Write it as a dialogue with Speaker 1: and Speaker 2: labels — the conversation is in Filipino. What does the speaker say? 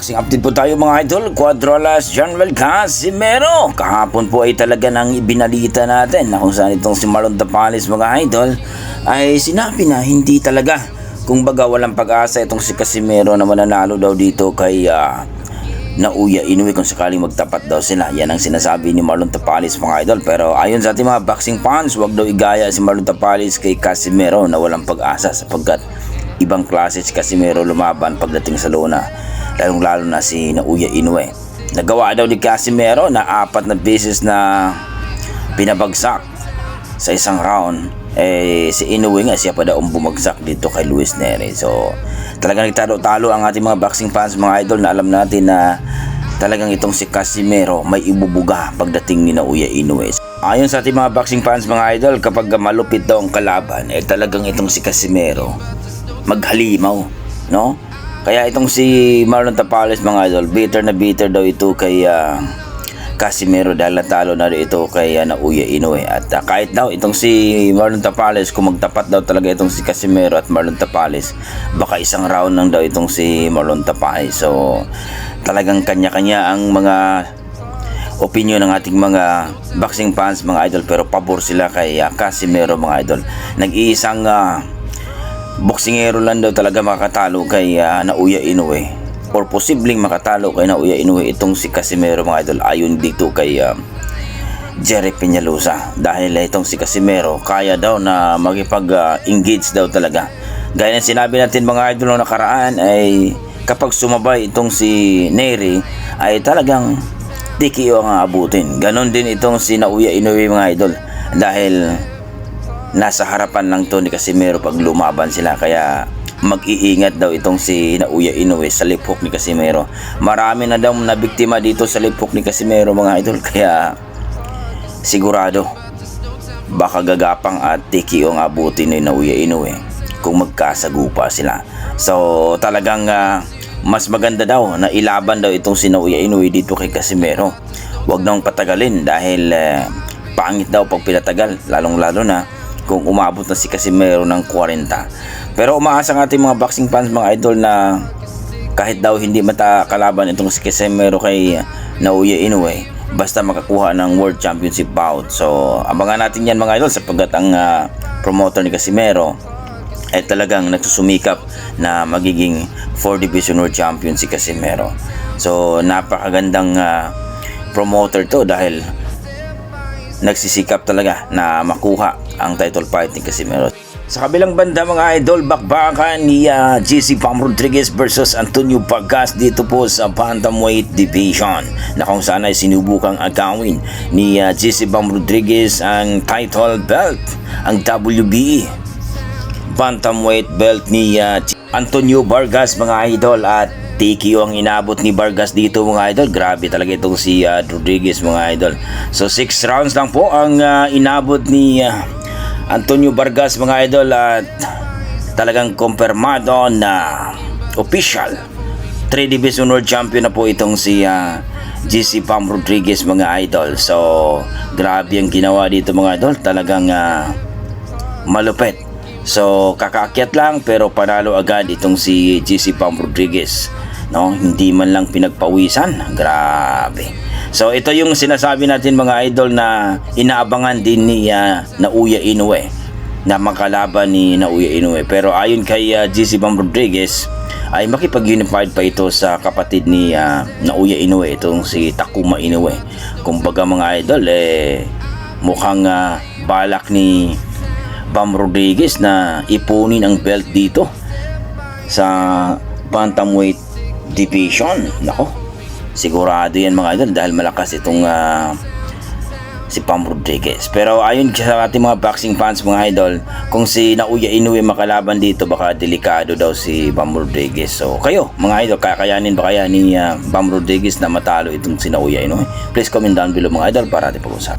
Speaker 1: boxing update po tayo mga idol. Cuadrolas Janvel Casimero. Kahapon po ay talaga nang ibinalita natin na kung saan itong si Marlon Tapales mga idol ay sinabi na hindi talaga. Kung baga walang pag-asa itong si Casimero na mananalo daw dito kay Naoya Inoue kung sakaling magtapat daw sila. Yan ang sinasabi ni Marlon Tapales mga idol. Pero ayon sa ating mga boxing fans, wag daw igaya si Marlon Tapales kay Casimero na walang pag-asa sapagkat ibang klase si Casimero lumaban pagdating sa lona, lalong-lalo na si Naoya Inoue. Nagawa daw ni Casimero na 4 na beses na pinabagsak sa isang round. Si Inoue nga siya pa daw ang bumagsak dito kay Luis Nery. So talagang nagtalo-talo ang ating mga boxing fans mga idol na alam natin na talagang itong si Casimero may ibubuga pagdating ni Naoya Inoue. Ayon sa ating mga boxing fans mga idol, kapag malupit daw ang kalaban talagang itong si Casimero maghalimaw, no? Kaya itong si Marlon Tapales mga idol, bitter na bitter daw ito kay Casimero dahil natalo na rin ito kay Naoya Inoue. At kahit daw itong si Marlon Tapales, kung magtapat daw talaga itong si Casimero at Marlon Tapales, baka isang round lang daw itong si Marlon Tapales. So talagang kanya-kanya ang mga opinion ng ating mga boxing fans mga idol, pero pabor sila kay Casimero mga idol. Nag-iisang boksingero lang daw talaga makatalo kay Naoya Inoue, or posibleng makatalo kay Naoya Inoue itong si Casimero mga idol, ayon dito kay Jerry Peñalosa. Dahil itong si Casimero kaya daw na magipag-engage daw talaga. Gaya ng sinabi natin mga idol noong nakaraan, ay kapag sumabay itong si Nery ay talagang TKO ang abutin. Ganon din itong si Naoya Inoue mga idol, dahil nasa harapan lang to ni Casimero pag lumaban sila. Kaya mag-iingat daw itong si Naoya Inoue sa lip hook ni Casimero. Marami na daw na biktima dito sa lip hook ni Casimero mga idol, kaya sigurado baka gagapang at TKO ang abutin ni Naoya Inoue kung magkasagupa sila. So talagang mas maganda daw na ilaban daw itong si Naoya Inoue dito kay Casimero. Huwag nang patagalin dahil pangit daw pag pinatagal, lalong-lalo na kung umabot na si Casimero ng 40. Pero umaasa ng ating mga boxing fans mga idol na kahit daw hindi matakalaban itong si Casimero kay Naoya Inoue, basta makakuha ng World Championship bout. So abangan natin yan mga idol, sapagkat ang promoter ni Casimero ay talagang nagsusumikap na magiging 4 Division World Champion si Casimero. So napakagandang promoter to dahil nagsisikap talaga na makuha ang title fight ni Casimero. Sa kabilang banda mga idol, bakbakan ni GC Pam Rodriguez versus Antonio Vargas dito po sa Bantamweight Division, na kung saan ay sinubukang agawin ni GC Pam Rodriguez ang title belt, ang WBE Bantamweight belt ni Antonio Vargas mga idol, at TKO ang inabot ni Vargas dito mga idol. Grabe talaga itong si Rodriguez mga idol. So 6 rounds lang po ang inabot ni Antonio Vargas mga idol, at talagang kumpirmado na official 3 Division World Champion na po itong si GC Pam Rodriguez mga idol. So grabe ang ginawa dito mga idol, talagang malupit. So kakaakyat lang pero panalo agad itong si GC Pam Rodriguez, no? Hindi man lang pinagpawisan. Grabe. So ito yung sinasabi natin mga idol na inaabangan din ni Naoya Inoue na makalaban ni Naoya Inoue. Pero ayon kay GC Pam Rodriguez ay makipag-unified pa ito sa kapatid ni Naoya Inoue, itong si Takuma Inoue. Kumbaga mga idol, mukhang balak ni Pam Rodriguez na ipunin ang belt dito sa Bantamweight Division. Nako, sigurado yan mga idol dahil malakas itong si Pam Rodriguez. Pero ayon sa ating mga boxing fans mga idol, kung si Naoya Inoue makalaban dito, baka delikado daw si Pam Rodriguez. So kayo mga idol, kakayanin ba kaya ni Pam Rodriguez na matalo itong si Naoya Inoue? Please comment down below mga idol para ating pag-usap.